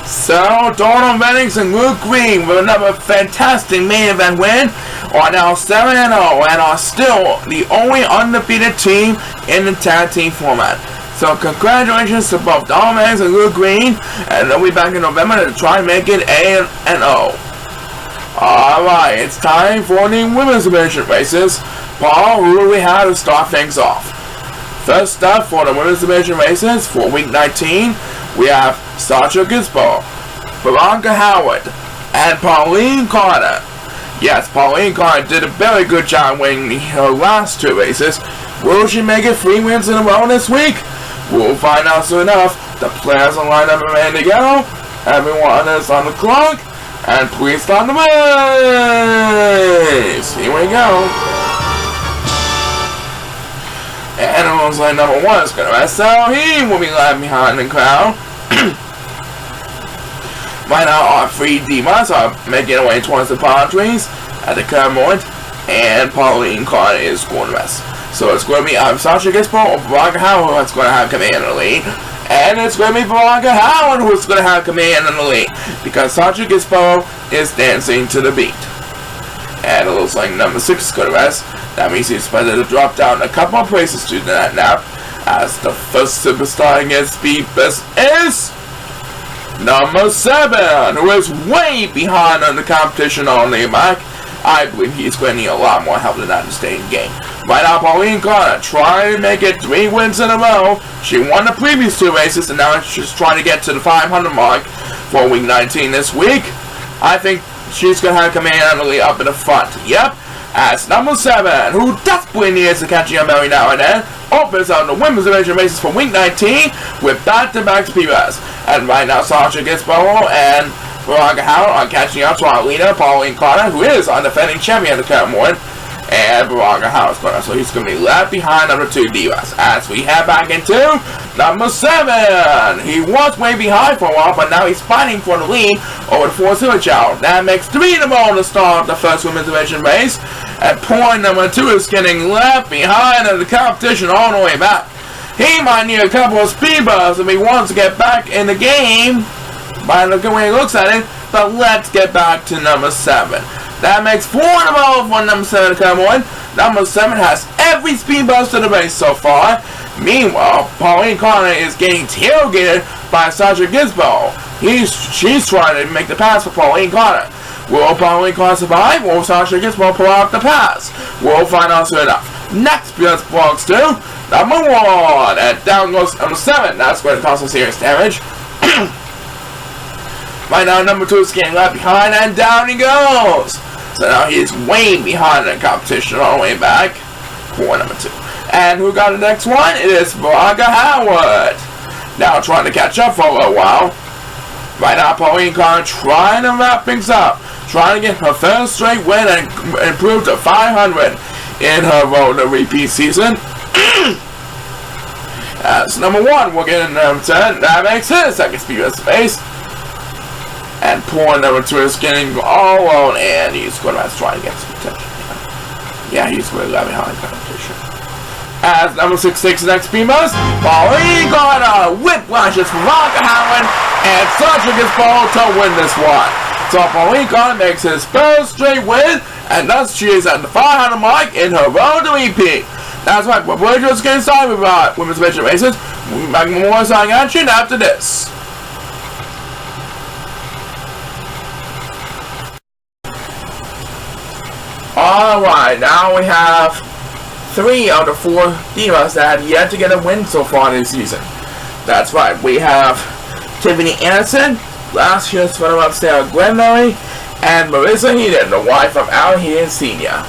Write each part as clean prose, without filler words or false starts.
So, Donald Bennings and Luke Green with another fantastic main event win are now 7-0 and are still the only undefeated team in the tag team format. So congratulations to both Donald Bennings and Luke Green, and they'll be back in November to try and make it A&O. Alright, it's time for the women's division races. Paul, who do we have to start things off? First up for the women's division races for week 19, we have Sasha Gisbo, Veronica Howard, and Pauline Carter. Yes, Pauline Carter did a very good job winning her last two races. Will she make it 3 wins in a row this week? We'll find out soon enough. The players are lined up and ready to go. Everyone is on the clock. And please start the race. Here we go. And it looks like number 1 is going to rest, so he will be left behind the crowd. Right now, our 3 divas are making their way towards the palm trees at the current moment, and Pauline Carter is going to rest. So it's going to be Sasha Gisbo or Veronica Howard who's going to have command in the lead, and it's going to be Veronica Howard who's going to have command in the lead, because Sasha Gisbo is dancing to the beat. And it looks like number 6 is going to rest. That means he's expected to drop down a couple of places to that nap, as the first superstar against speed best is number 7, who is way behind on the competition on the back. I believe he's going to need a lot more help than that to stay in game. Right now, Pauline Carter trying to make it 3 wins in a row. She won the previous 2 races, and now she's trying to get to the 500 mark for week 19 this week. I think she's going to have command on the lead up in the front. Yep. As number 7, who desperately needs to catch him every now and then, opens out the women's division races for week 19 with back-to-back speedruns. And right now, Sasha Gisbo and Veronica Howard are catching up to our leader, Pauline Carter, who is our defending champion at the current moment. And Veronica Howard's going to, so he's going to be left behind number 2 divas. As we head back into number 7. He was way behind for a while, but now he's fighting for the lead over the 4 Chao. That makes 3 in a row to start the first women's division race. And point number 2 is getting left behind in the competition all the way back. He might need a couple of speed bumps if he wants to get back in the game by the way he looks at it, but let's get back to number 7. That makes 4 in a row for number 7 to come on. Number 7 has every speed boost in the race so far. Meanwhile, Pauline Carter is getting tailgated by Sasha Gisbo. She's trying to make the pass for Pauline Carter. Will Pauline Carter survive? Will Sasha Gisbo pull out the pass? We'll find out soon enough. Next, just belongs to number 1. And down goes number 7. That's going to cause some serious damage. Right now, number 2 is getting left behind, and down he goes. So now he's way behind in the competition all the way back for number 2. And who got the next one? It is Veronica Howard. Now trying to catch up for a little while. Right now, Pauline Carter trying to wrap things up. Trying to get her first straight win and improve to 500 in her road to repeat season. As number 1, we'll get in number 10. That makes his second speed of space. And poor number 2 is getting all alone, and he's going to have to try to get some attention. Yeah, he's going to let behind competition. As number 6 takes the next speed bus, Pauline Carter whiplashes Veronica Howard, and Sasha Gisbo to win this one. So Pauline Carter makes his first straight win, and thus she is at the 500 mark in her road to repeat. That's right, we're just getting started with women's division races. We'll be back with more exciting action after this. Alright, now we have 3 out of 4 divas that have yet to get a win so far this season. That's right, we have Tiffany Anderson, last year's runner-up Sarah Glenberry, and Marissa Heaton, the wife of Al Heaton Sr.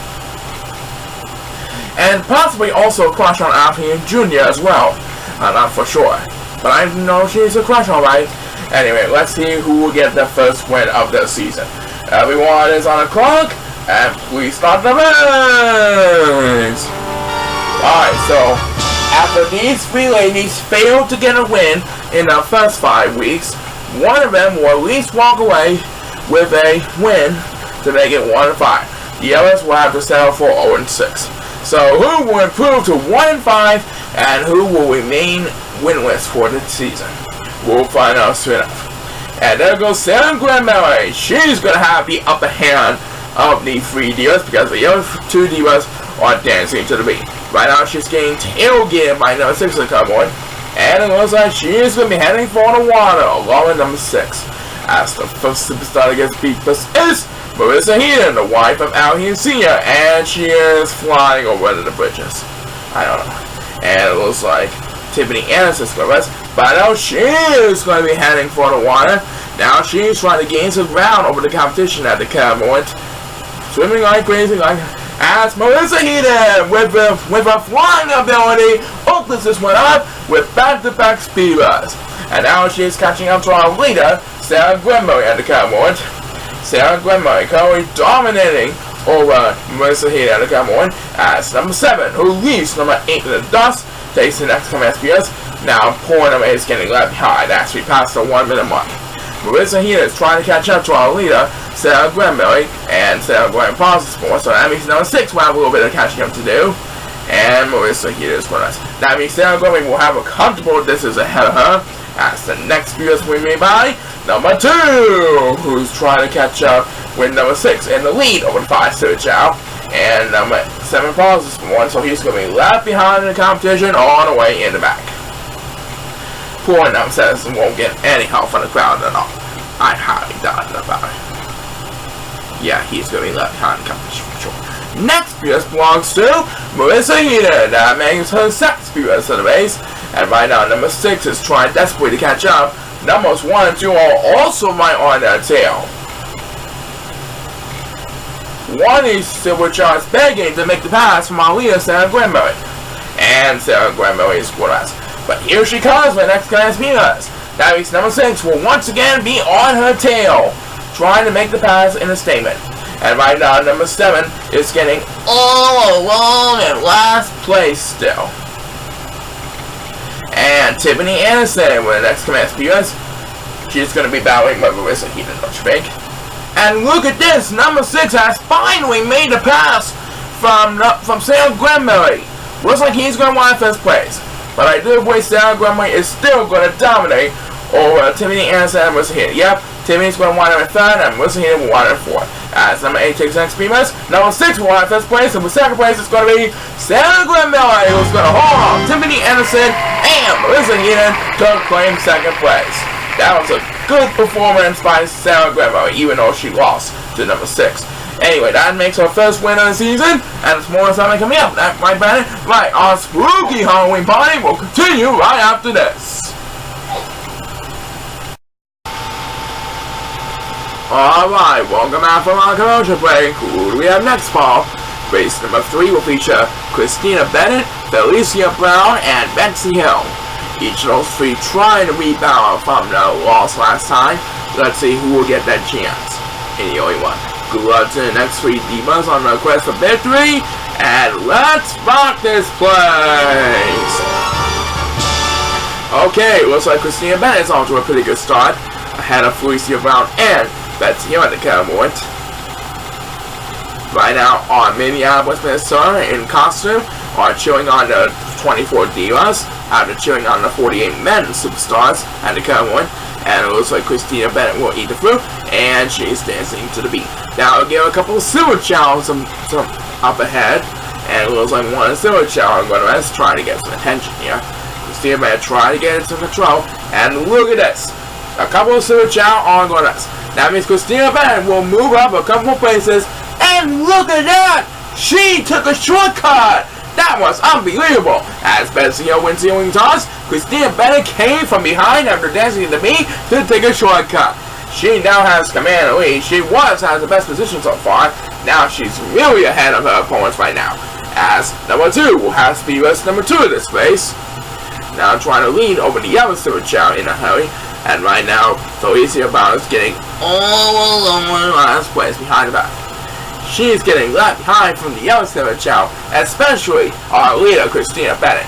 And possibly also a crush on Al Heaton Jr. as well. I'm not for sure, but I know she's a crush, alright. Anyway, let's see who will get the first win of the season. Everyone is on the clock. And please start the race! Alright, so after these 3 ladies failed to get a win in the first 5 weeks, one of them will at least walk away with a win to make it 1-5. The others will have to settle for 0-6. So who will improve to 1-5 and who will remain winless for the season? We'll find out soon enough. And there goes Sam Grandmary. She's gonna have the upper hand of the 3 divas because the other 2 divas are dancing to the beat. Right now she's getting tailgated by number 6 of the cowboy. And it looks like she is going to be heading for the water along with number 6. As the first superstar against beat is Marissa Heaton, the wife of Al Heaton Sr. And she is flying over the bridges. I don't know. And it looks like Tiffany Anderson's going to rest. But now she is going to be heading for the water. Now she's trying to gain some ground over the competition at the current moment. Swimming like crazy, like as Marissa Heaton with a flying ability opens this one up with back-to-back speed runs. And now she is catching up to our leader, Sarah Grenberry at the current moment. Sarah Grenberry currently dominating over Marissa Heaton at the current moment as number 7, who leaves number 8 in the dust, takes the next command SPS. Now poor number 8 is getting left behind as we pass the 1 minute mark. Marissa Heaton is trying to catch up to our leader, Sarah Grenberry, and Sarah Grenberry pauses more, so that means number 6 will have a little bit of catching up to do. And Marissa Heaton is with us. That means Sarah Grenberry will have a comfortable distance ahead of her, as the next viewers will be by number 2, who's trying to catch up with number 6 in the lead over the 5 Chao. And number 7 pauses for 1, so he's going to be left behind in the competition all the way in the back. Poor number 7 won't get any help from the crowd at all. I highly doubt about it. Yeah, he's going to be left behind the competition for sure. Next viewers belongs to Marissa Heaton. That makes her 6th viewers of the race. And right now, number 6 is trying desperately to catch up. Numbers 1 and 2 are also right on their tail. 1 is Silver Charles begging to make the pass from our leader, Sarah Grenberry. And Sarah Grenberry is with us. But here she comes with next class viewers. That means number 6 will once again be on her tail, trying to make the pass in a statement. And right now, number 7 is getting all alone in last place still. And Tiffany Anderson with the next command viewers. She's going to be battling with Marissa Heaton, don't you think? And look at this, number 6 has finally made the pass from Sarah Grenberry. Looks like he's going to want first place. But I do believe Sarah Grenberry is still going to dominate over Tiffany Anderson and Marissa Heaton. Yep, Tiffany's going to want it in 3rd and Marissa Heaton will want it in 4th. As number 8 takes the next speed miss, number 6 will want 1st place, and for 2nd place it's going to be Sarah Grenberry, who's going to hold on Tiffany Anderson and Marissa Heaton to claim 2nd place. That was a good performance by Sarah Grenberry, even though she lost to number 6. Anyway, that makes her first win of the season, and it's more something coming up. That right, Brandon? Right, our spooky Halloween party will continue right after this. Alright, welcome out from our commercial break. Who do we have next, Paul? Race number 3 will feature Christina Bennett, Felicia Brown, and Betsy Hill. Each of those 3 trying to rebound from the loss last time. Let's see who will get that chance. And the only one. Good luck to the next 3 divas on the quest for victory, and let's rock this place! Okay, looks like Christina Bennett is off to a pretty good start, ahead of Felicia Brown and Betsy Hill at the current moment. Right now, our Minneapolis, Minnesota in costume are cheering on the 24 divas after cheering on the 48 men superstars at the current moment. And it looks like Christina Bennett will eat the fruit, and she's dancing to the beat. Now, I'll give a couple of Silver Chow some up ahead, and it looks like one of Silver Chow are going to rest, trying to get some attention here. Christina Bennett trying to get into control, and look at this. A couple of Silver Chow are going to rest. That means Christina Bennett will move up a couple of places, and look at that! She took a shortcut! That was unbelievable! As Betsy Hill wins the wing toss, Christina Bennett came from behind after dancing to the beat to take a shortcut. She now has command of the lead. She has the best position so far. Now she's really ahead of her opponents right now. As number 2 will have speed race number 2 of this race. Now trying to lead over the other Silver Chow in a hurry. And right now, Felicia Brown is getting all alone in last place behind the back. She's getting left behind from the other Silver Chow, especially our leader, Christina Bennett.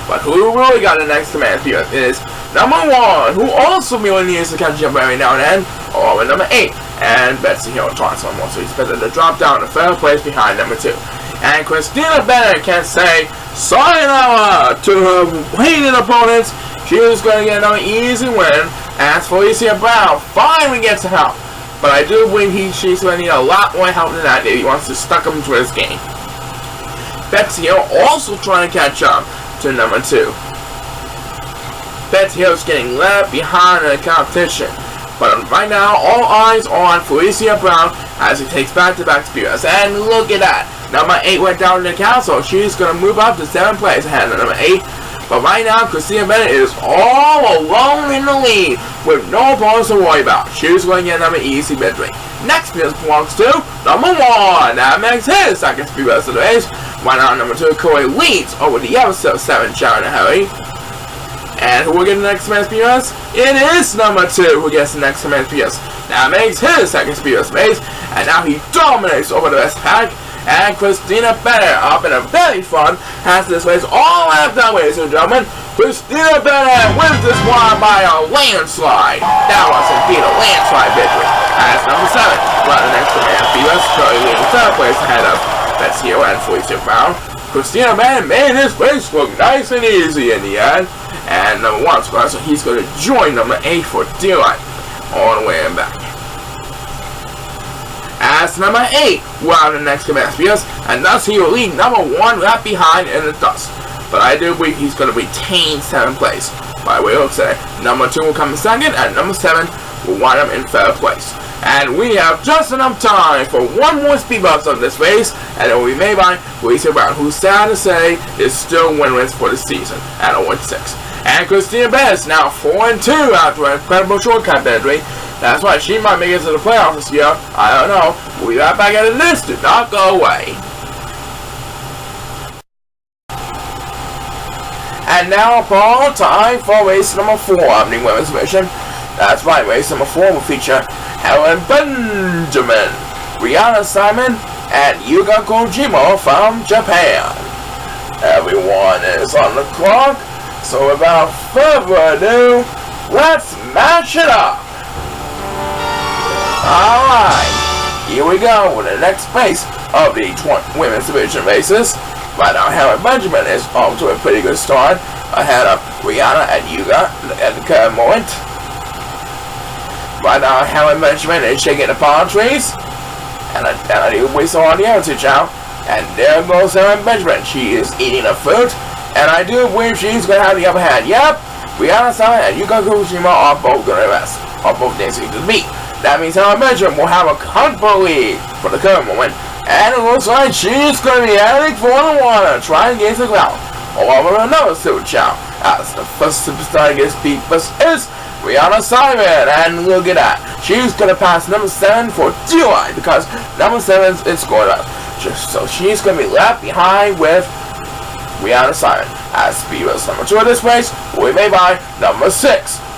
But who really got the next command here is number 1, who also really needs to catch up every now and then, or number 8, and Betsy Hill tries one more, so he's better to drop down to 3rd place behind number 2. And Christina Bennett can say sayonara to her hated opponents she is going to get another easy win as Felicia Brown finally gets help. But I do believe she's going to need a lot more help than that if he wants to stuck him to this game. Betsy Hill also trying to catch up to number 2. Betsy Hill is getting left behind in the competition. But right now, all eyes on Felicia Brown as he takes back-to-back spears. And look at that. Number 8 went down to the council. She's going to move up to 7th place ahead of number 8. But right now, Christina Bennett is all alone in the lead with no opponents to worry about. She's going to get another easy victory. Next spears belongs to number 1. That makes his second spear of the race. Right now, number 2, Corey leads over the other 7, Chao and Harry. And who will get the next command spears? It is number 2 who gets the next command spears. That makes his second spear of space. And now he dominates over the rest pack. And Christina Bennett, up in a very fun, has this race all wrapped up, ladies and gentlemen. Christina Bennett wins this one by a landslide. That was indeed a landslide victory. As number 7, well, the next command spears, Curry leading 3rd place ahead of Betsy Hill and Felicia Brown. Christina Bennett made this race look nice and easy in the end. And number 1 score, so he's going to join number 8 for daylight all the way and back. As number 8 will the next command spears, and thus he will lead number 1 left behind in the dust. But I do believe he's going to retain 7th place. By way of saying, number 2 will come in 2nd, and number 7 will wind up in 3rd place. And we have just enough time for one more speed bump of this race, and it will be made by Felicia Brown, who, sad to say, is still winless for the season at 0-6. And Christina Bennett is now 4-2 after an incredible shortcut victory. That's why she might make it to the playoffs this year. I don't know. We'll be right back at this. Do not go away. And now, Paul, time for race number 4 of the women's division. That's right, race number 4 will feature Helen Benjamin, Rihanna Simon, and Yuka Kojima from Japan. Everyone is on the clock, so without further ado, let's match it up. Alright, here we go with the next race of the women's division races. Right now, Helen Benjamin is off to a pretty good start ahead of Rihanna and Yuka at the current moment. Right now, Helen Benjamin is shaking the palm trees, and I do waste on the other 2, Chao. And there goes Helen Benjamin. She is eating her food, and I do believe she's going to have the upper hand. Yep, Rihanna Simon and Yuka Kojima are both going to rest, are both dancing to the beat. That means Helen Benjamin will have a comfortable lead for the current moment, and it looks like she's going to be heading for the water, trying to get to the ground. Along with another suit, Chao, as the first superstar gets beat is Rihanna Simon, and look at that. She's going to pass number 7 for daylight because number 7 is scored up. So she's going to be left behind with Rihanna Simon. As speed race number 2 of this race will be made by number 6,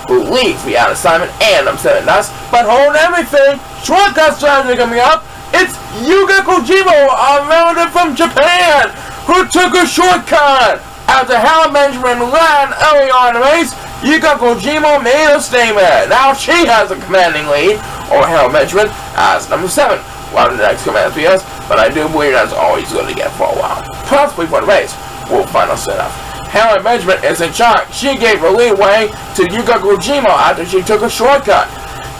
who leads Rihanna Simon and number 7 does. But hold everything, shortcut strategy coming up. It's Yuka Kojima, a relative from Japan, who took a shortcut. After Helen Benjamin ran early on in the race, Yuka Kojima made a statement. Now she has a commanding lead over Helen Benjamin as number 7. One of the next command spears, but I do believe that's all he's going to get for a while. Possibly for the race. We'll find out soon enough. Helen Benjamin is in shock. She gave her leeway to Yuka Kojima after she took a shortcut.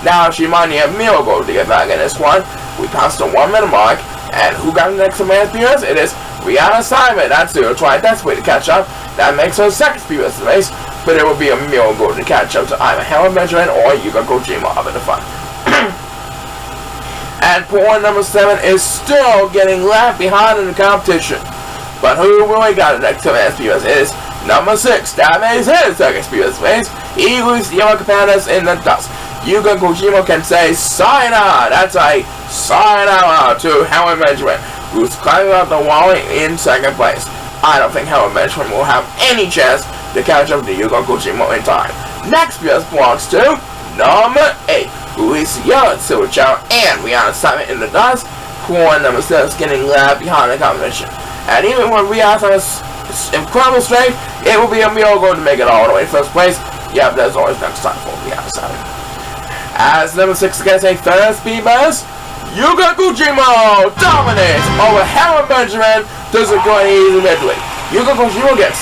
Now she might need a miracle to get back in this one. We passed the 1 minute mark, and who got the next command spears? It is Rihanna Simon. That's who will try desperately to catch up. That makes her second spear of the race, but it will be a miracle to catch up to either Helen Benjamin or Yuka Kojima up in the front. And poor number 7 is still getting left behind in the competition. But who really got the next command spears is number 6. That makes his second spear of the race. He leaves the yellow competitors in the dust. Yuka Kojima can say sayonara. That's a sayonara to Helen Benjamin, who's climbing up the wall in 2nd place. I don't think Helen Benjamin will have any chance to catch up to Yuka Kojima in time. Next spears belongs to number 8, who is yellow Silver Chao and Rihanna Simon in the dust. Poor number 6 getting left behind the competition. And even when Rihanna has incredible strength, it will be a miracle to make it all the way to 1st place. Yep, there's always next time for Rihanna Simon. As number 6 gets a 3rd speed bus, Yuka Kojima dominates over Helen Benjamin to secure an easy victory. Yuka Kojima gets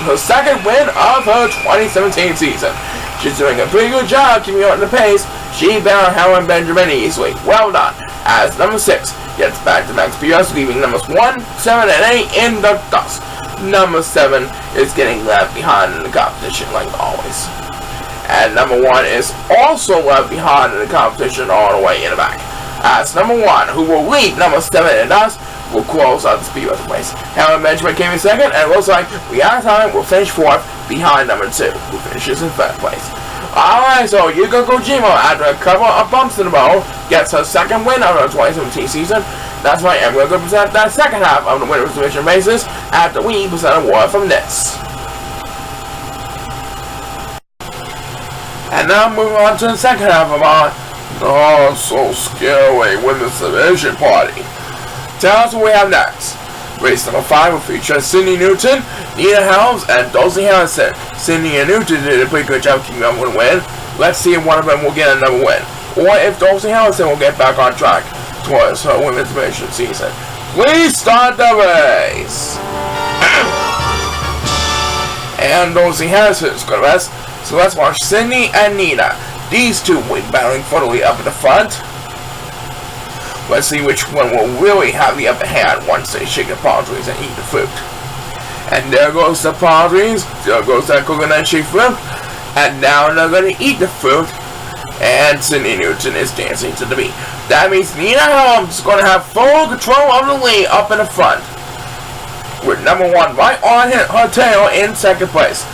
her second win of her 2017 season. She's doing a pretty good job keeping up the pace. She bound Helen Benjamin easily. Well done. As number 6 gets back to next PS, leaving numbers 1, 7, and 8 in the dust. Number 7 is getting left behind in the competition like always. And number 1 is also left behind in the competition all the way in the back. As number 1, who will lead number 7 in the dust, will close out the speed race. Helen Benjamin came in second, and it looks like we out of time will finish 4th behind number 2, who finishes in 3rd place. Alright, so Yuka Kojima, after a couple of bumps in the road, gets her second win of her 2017 season. That's right, and we're going to present that second half of the winners division races after we present a word from this. And now moving on to the second half of our not-so-scary women's division party. Tell us what we have next. Race number 5 will feature Sydney Newton, Nina Helms, and Dulcie Harrison. Sydney and Newton did a pretty good job keeping up with a win. Let's see if one of them will get another win, or if Dulcie Harrison will get back on track towards her women's division season. Please start the race! And Dulcie Harrison is going to rest, so let's watch Sydney and Nina. These two will be battling for the lead up at the front. Let's see which one will really have the upper hand once they shake the palm trees and eat the fruit. And there goes the palm trees, there goes that coconut shaped fruit, and now they're going to eat the fruit, and Sydney Newton is dancing to the beat. That means Nina Helms is going to have full control of the lead up in the front, with number 1 right on her tail in 2nd place.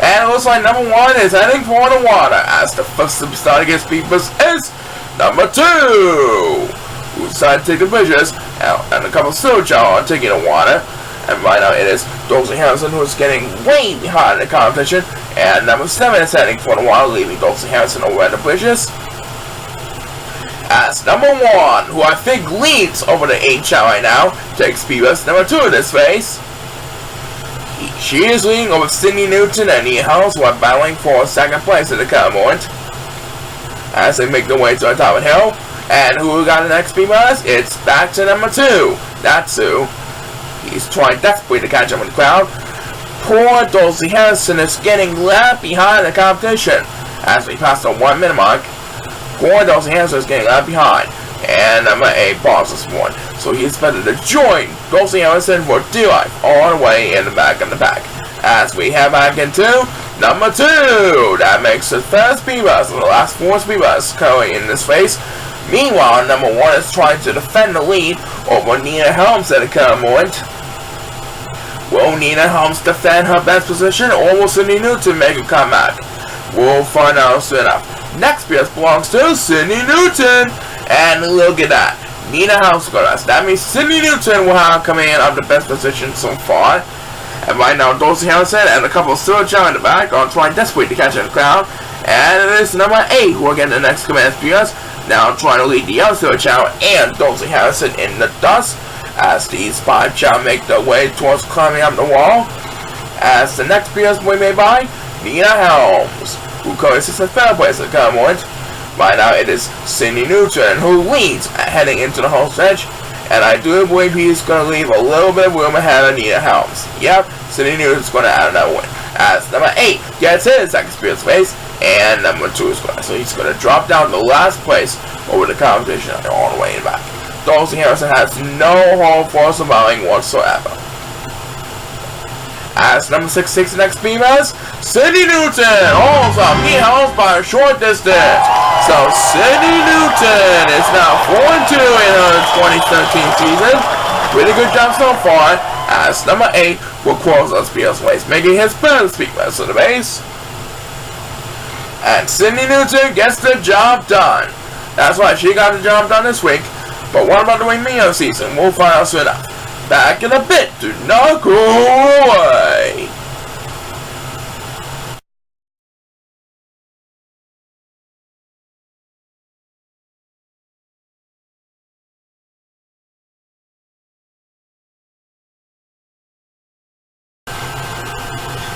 And it looks like number 1 is heading for the water, as the first superstar against Beepers is number 2. Who decided to take the bridges, and a couple still Chao are taking the water. And right now it is Dulcie Harrison who is getting way behind the competition, and number 7 is heading for the water, leaving Dulcie Harrison over at the bridges. As number 1, who I think leads over the 8 Chao right now, takes Beavis number 2 in this race. She is leading over Sydney Newton and Nia Helms, who are battling for 2nd place at the current moment, as they make their way to the top of the hill. And who got the next speed bus? It's back to number 2. That's who. He's trying desperately to catch up with the crowd. Poor Dulcie Harrison is getting left behind the competition. As we pass the 1 minute mark, poor Dulcie Harrison is getting left behind. And number 8 pauses one. So he's better to join Dulcie Harrison for dear life all the way in the back of the pack. As we head back into number 2. That makes the first speed bus of the last 4 speed buses currently in this race. Meanwhile, number 1 is trying to defend the lead over Nina Helms at the current moment. Will Nina Helms defend her best position, or will Sydney Newton make a comeback? We'll find out soon enough. Next PS belongs to Sydney Newton. And look at that. Nina Helms got us. That means Sydney Newton will have come in on the best position so far. And right now, Dulcie Harrison and a couple of still Chao in the back are trying desperately to catch in the crowd. And it is number 8 who will get the next command PS. Now trying to lead the other Chao and Dulcie Harrison in the dust, as these 5 Chao make their way towards climbing up the wall. As the next PS will be made by Nina Helms, who currently sits in 3rd place at the current moment. Right now it is Sydney Newton who leads heading into the home stretch, and I do believe he's going to leave a little bit of room ahead of Nina Helms. Yep, Sydney Newton's going to add another win. As number 8 gets his second speed space, and number 2 is going to, so he's going to drop down to last place over the competition all the way in the back. Dulcie Harrison has no hope for surviving whatsoever. As number 6 takes the next speed bus, Sydney Newton holds up Nina Helms by a short distance. So Sydney Newton is now 4-2 in her 2013 season. Pretty good job so far. As number 8 will close on Speed's race, making his first speed bus of the race. And Sydney Newton gets the job done. That's why she got the job done this week. But what about the remaining season? We'll find out soon enough. Back in a bit. Do not go away.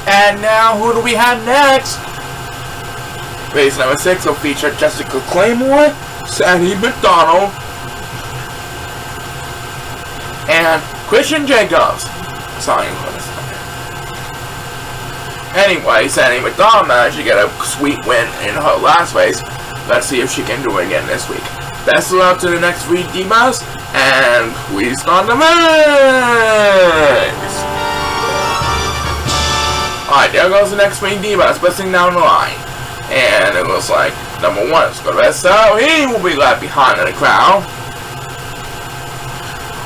And now, who do we have next? Race number 6 will feature Jessica Claymore, Sandy McDonald, and Christian Jacobs. Sorry for this. Anyway, Sandy McDonald managed to get a sweet win in her last race. Let's see if she can do it again this week. Best of luck to the next 3 divas, and please start the race! Alright, there goes the next 3 divas, busting down the line. And it looks like number 1 is going to rest, so he will be left behind in the crowd.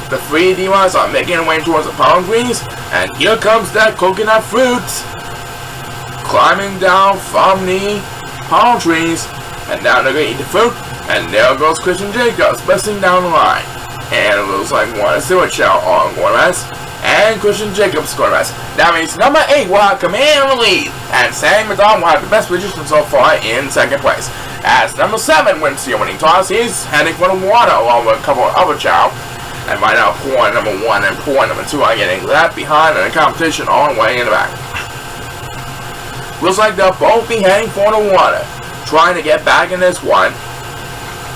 The 3 divas are making their way towards the palm trees, and here comes that coconut fruit climbing down from the palm trees, and now they're going to eat the fruit, and there goes Christian Jacobs busting down the line. And it looks like one is still a Chao on Gormas, and Christian Jacobs Gormas. That means number 8 will have command of the lead, and Sam McDonald will have the best position so far in 2nd place. As number 7 wins the winning toss, he's heading for the water along with a couple of other Chao. And right now, point number 1 and point number 2 are getting left behind in the competition all the way in the back. Looks like they'll both be heading for the water, trying to get back in this one.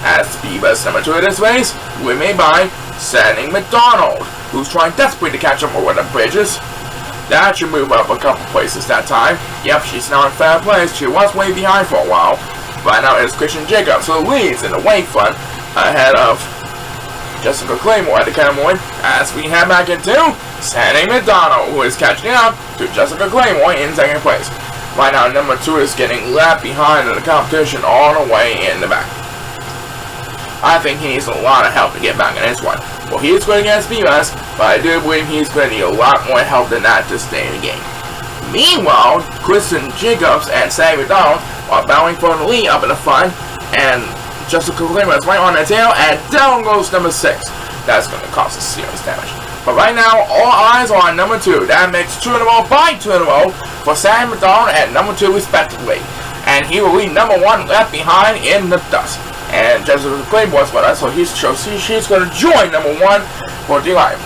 As Divas number 2 of this race, we made by Sandy McDonald, who's trying desperately to catch up over the bridges. That should move up a couple places that time. Yep, she's now in 3rd place. She was way behind for a while. Right now it's Christian Jacobs who leads in the way front, ahead of Jessica Claymore at the Cameron, as we head back into Sandy McDonald, who is catching up to Jessica Claymore in 2nd place. Right now, number 2 is getting left behind in the competition all the way in the back. I think he needs a lot of help to get back in this one. Well, he is going against Divas, but I do believe he's going to need a lot more help than that to stay in the game. Meanwhile, Christian Jacobs and Sandy McDonald are battling for the lead up in the front, and Jessica Claymore is right on the tail, and down goes number 6. That's going to cause us serious damage. But right now, all eyes are on number 2. That makes 2 in a row by 2 in a row for Sam McDonald and number 2 respectively. And he will leave number 1 left behind in the dust. And Jessica Claymore is with us, so she's going to join number 1 for D-Live.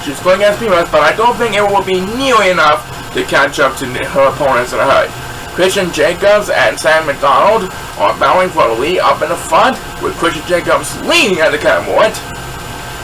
She's going against Divas, but I don't think it will be nearly enough to catch up to her opponents in a hurry. Christian Jacobs and Sam McDonald are battling for the lead up in the front, with Christian Jacobs leading at the catwalk.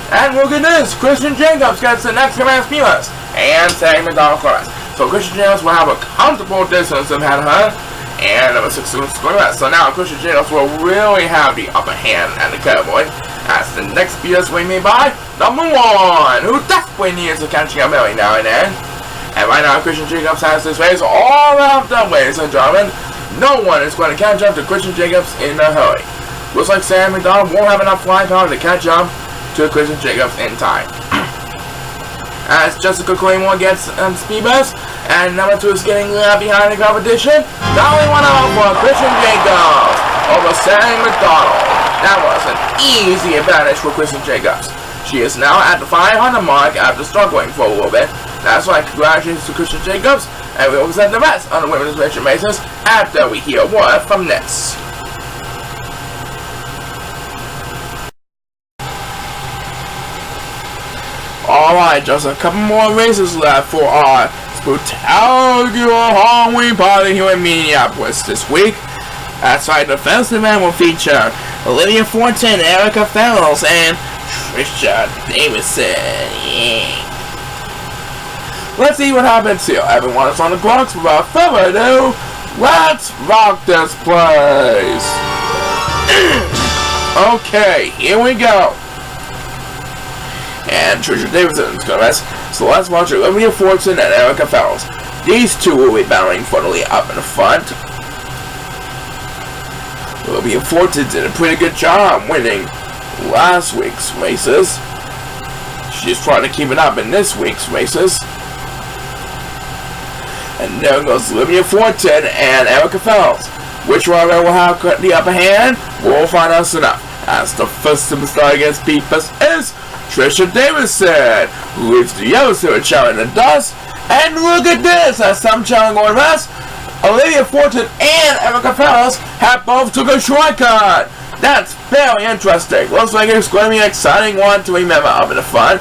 And look at this, Christian Jacobs gets the next command Divas, and Sam McDonald first. So Christian Jacobs will have a comfortable distance ahead of her, and number 6 is going to rest. So now Christian Jacobs will really have the upper hand at the catwalk, as the next Divas we made by number 1, who desperately needs to catching up every now and then. And right now, Christian Jacobs has this race all wrapped up, ladies and gentlemen. No one is going to catch up to Christian Jacobs in a hurry. Looks like Sam McDonald won't have enough flying power to catch up to Christian Jacobs in time. As Jessica Claymore gets speed best, and number 2 is getting left behind the competition. Dolly went out for Christian Jacobs over Sam McDonald. That was an easy advantage for Christian Jacobs. She is now at the 500 mark after struggling for a little bit. That's why congratulations to Christian Jacobs, and we will present the rest on the women's mission basis after we hear a word from this. Alright, just a couple more races left for our spectacular Halloween party here in Minneapolis this week. That's right, the first event will feature Olivia Fortin, Erica Fellows, and Trisha Davidson. Yeah. Let's see what happens here. Everyone is on the clock, so without further ado, let's rock this place. Okay, here we go. And Trisha Davidson is going to rest. So let's watch Olivia Fortin and Erica Fellows. These two will be battling for the lead up in the front. Olivia Fortin did a pretty good job winning last week's races. She's trying to keep it up in this week's races. And there goes Olivia Fortin and Erica Fellows. Which one will have the upper hand? We'll find out soon enough. As the first superstar against Divas is Trisha Davidson, who leaves the other super Chao in the dust. And look at this, as some Chao going rest, Olivia Fortin and Erica Fellows have both took a shortcut. That's very interesting. Looks like it's going to be an exciting one to remember up in the front.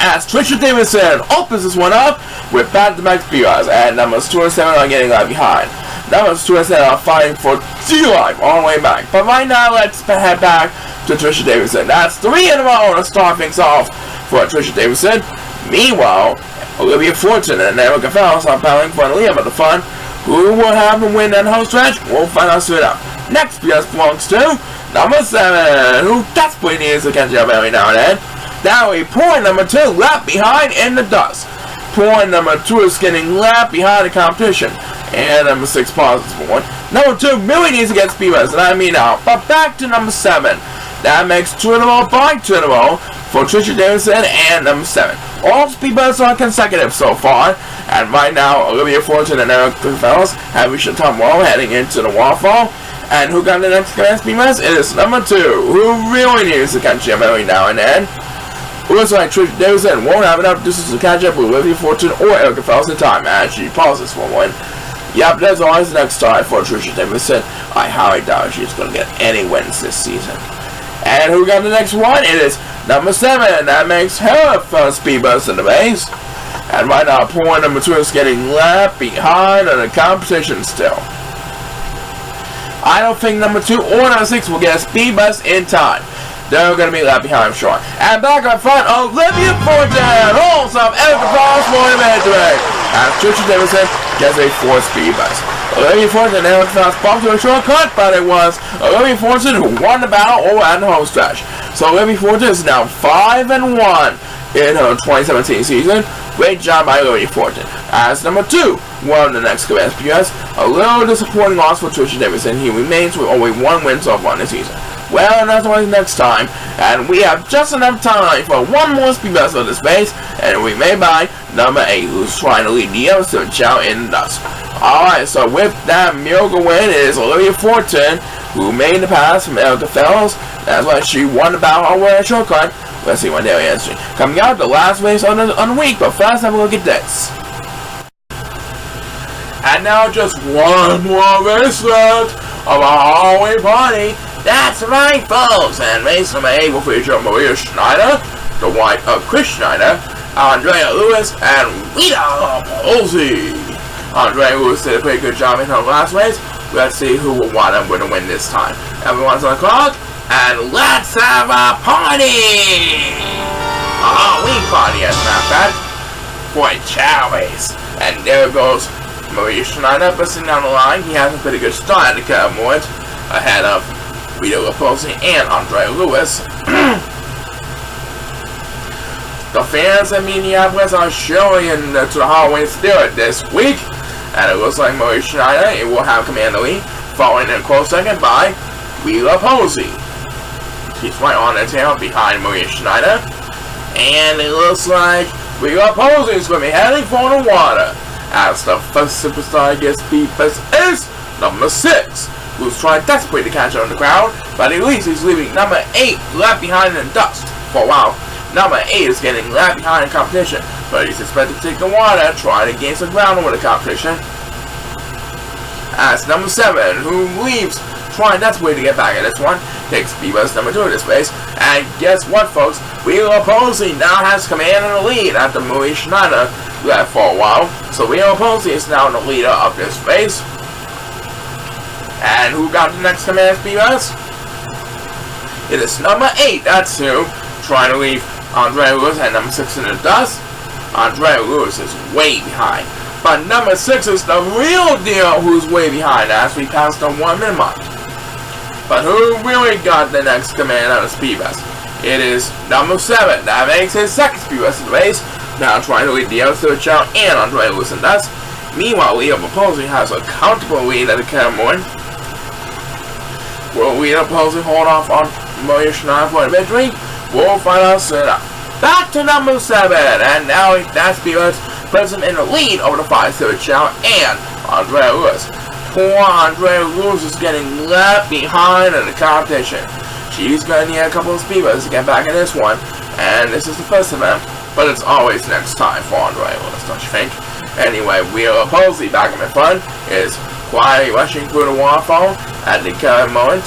As Trisha Davidson opens this one up with back-to-back spears, and numbers 2 and 7 are getting left behind. Numbers 2 and 7 are fighting for D-Life all the way back. But right now, let's head back to Trisha Davidson. That's 3 in a row to start things off for Trisha Davidson. Meanwhile, Olivia Fortune and Erica Fells are battling for the lead of the fun. Who will have the win in the home stretch? We'll find out soon enough. Next PS belongs to number 7, who desperately needs to catch up every now and then. Now point number 2 left behind in the dust. Point number 2 is getting left behind the competition. And number 6 pauses for one. Number 2 really needs to get speedruns, and I mean out. But back to number 7. That makes 2 in a row by 2 in a row for Trisha Davidson and number 7. All speedruns are consecutive so far. And right now, Olivia Fortune and Eric Fellows have reached the top wall heading into the waterfall. And who got the next speedruns? It is number 2, who really needs to catch up every now and then. Looks like Trisha Davidson won't have enough distance to catch up with Olivia Fortune or Erica Fellows in time as she pauses for one. Yep, there's always the next time for Trisha Davidson. I highly doubt she's going to get any wins this season. And who got the next one? It is number 7. That makes her first speed burst in the race. And right now, point number 2 is getting left behind in the competition still. I don't think number 2 or number 6 will get a speed burst in time. They're going to be left behind, I'm sure. And back up front, Olivia Fortune holds up Erica Fellows for the victory. And Trisha Davidson gets a 4 speed burst. Olivia Fortune and Erica Fellows bumped to a shortcut, but it was Olivia Fortune who won the battle over at the home stretch. So Olivia Fortune is now 5-1 in her 2017 season. Great job by Olivia Fortune. As number 2 won the next SPS, a little disappointing loss for Trisha Davidson. He remains with only 1 win so far this season. Well, that's always next time, and we have just enough time for one more speed burst of this race, and we made by number 8, who's trying to lead the others to Chao in the dust. Alright, so with that miracle win is Olivia Fortune, who made the pass from Erica Fellows. That's why she won the battle over a shortcut. Let's see what they're answering. Coming out, the last race on the week, but first have a look at this. And now just one more race left of our Halloween party. That's right, folks, and race number 8 will feature Maria Schneider, the wife of Chris Schneider, Andrea Lewis, and Rita Polsey. Andrea Lewis did a pretty good job in her last race. Let's see who will wind up with a win this time. Everyone's on the clock, and let's have a party! A Halloween party, as a matter of fact, for a Chao race. And there goes Maria Schneider busting down the line. He has a pretty good start at the curve moment, ahead of Rita Polsey and Andrea Lewis. The fans in Minneapolis are showing to the Halloween spirit this week, and it looks like Maria Schneider will have command of the lead, following in a close second by Rita Polsey. She's right on the tail behind Maria Schneider, and it looks like Rita Polsey is going to be heading for the water, as the first superstar gets beat is number 6. Who's trying desperately to catch up in the crowd, but at least he's leaving number 8 left behind in the dust for a while. Number 8 is getting left behind in competition, but he's expected to take the water, trying to gain some ground over the competition. As number 7, who leaves, trying desperately to get back at this one, takes speedburst number 2 of this race. And guess what, folks? Rita Polsey now has command of the lead after Maria Schneider left for a while. So Rita Polsey is now the leader of this race. And who got the next command speedburst? It is number 8, that's who, trying to leave Andrea Lewis at number 6 in the dust. Andrea Lewis is way behind. But number 6 is the real deal who's way behind as we pass the 1 minute mark. But who really got the next command of the speedburst? It is number 7. That makes his second speedburst in the race. Now trying to lead the others to Chao and Andrea Lewis in dust. Meanwhile, Rita Polsey has a comfortable lead at the Cameron. Will Rita Polsey hold off on Maria Schneider for the victory? We'll find out soon enough. Back to number 7, and now that speedburst puts him in the lead over the 5 Chao and Andrea Lewis. Poor Andrea Lewis is getting left behind in the competition. She's going to need a couple of speedbursts to get back in this one, and this is the first of them, but it's always next time for Andrea Lewis, don't you think? Anyway, Rita Polsey back in front is quietly rushing through the waterfall at the current moment,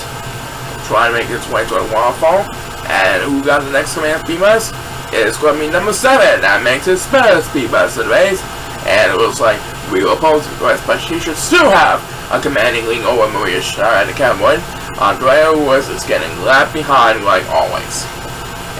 trying to make its way to the waterfall. And who got the next command speedburst? It's going to be number 7. That makes his first speedburst of the race. And it looks like Rita Polsey, but she should still have a commanding lead over Maria Schneider at the Cameron. Andrea Lewis is getting left behind like always.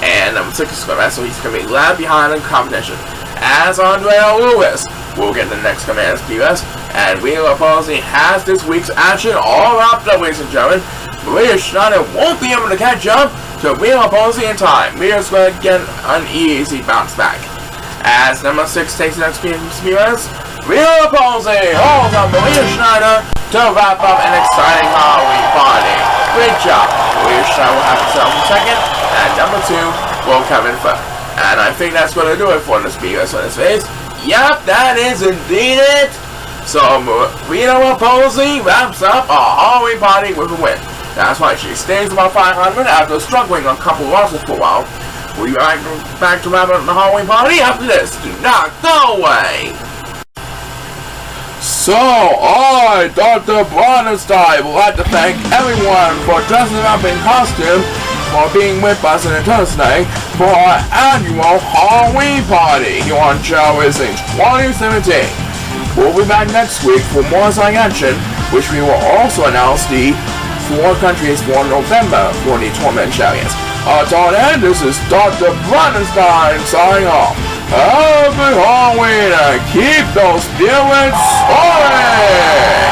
And number 6 is going to so he's going to be left behind in competition. as Andre Lewis will get the next command divas, and Wheeler Posey has this week's action all wrapped up, ladies and gentlemen. Maria Schneider won't be able to catch up to Wheeler Posey in time. Maria's going to get an easy bounce back. As number 6 takes the next divas, Wheeler Posey holds on Maria Schneider to wrap up an exciting Halloween party. Great job. Maria Schneider will have herself in second, and number 2 will come in first. And I think that's going to do it for the divas on this phase. Yep, that is indeed it. So, Wheeler Posey wraps up a Halloween party with a win. That's why she stays about 500 after struggling a couple losses for a while. We'll be back to wrap up the Halloween party after this. Do not go away. So, I, Dr. Bronenstein, would like to thank everyone for dressing up in costume for being with us in Thursday for our annual Halloween party here on Chao Racing 2017. We'll be back next week for more exciting action, which we will also announce the 4 countries for November for the tournament champions. Until then, this is Dr. Bronenstein signing off. Happy Halloween and keep those spirits soaring!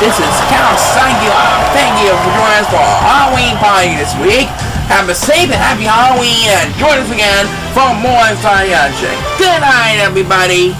This is Count Singular. Thank you for joining us for our Halloween party this week. Have a safe and happy Halloween and join us again for more exciting action. Good night, everybody.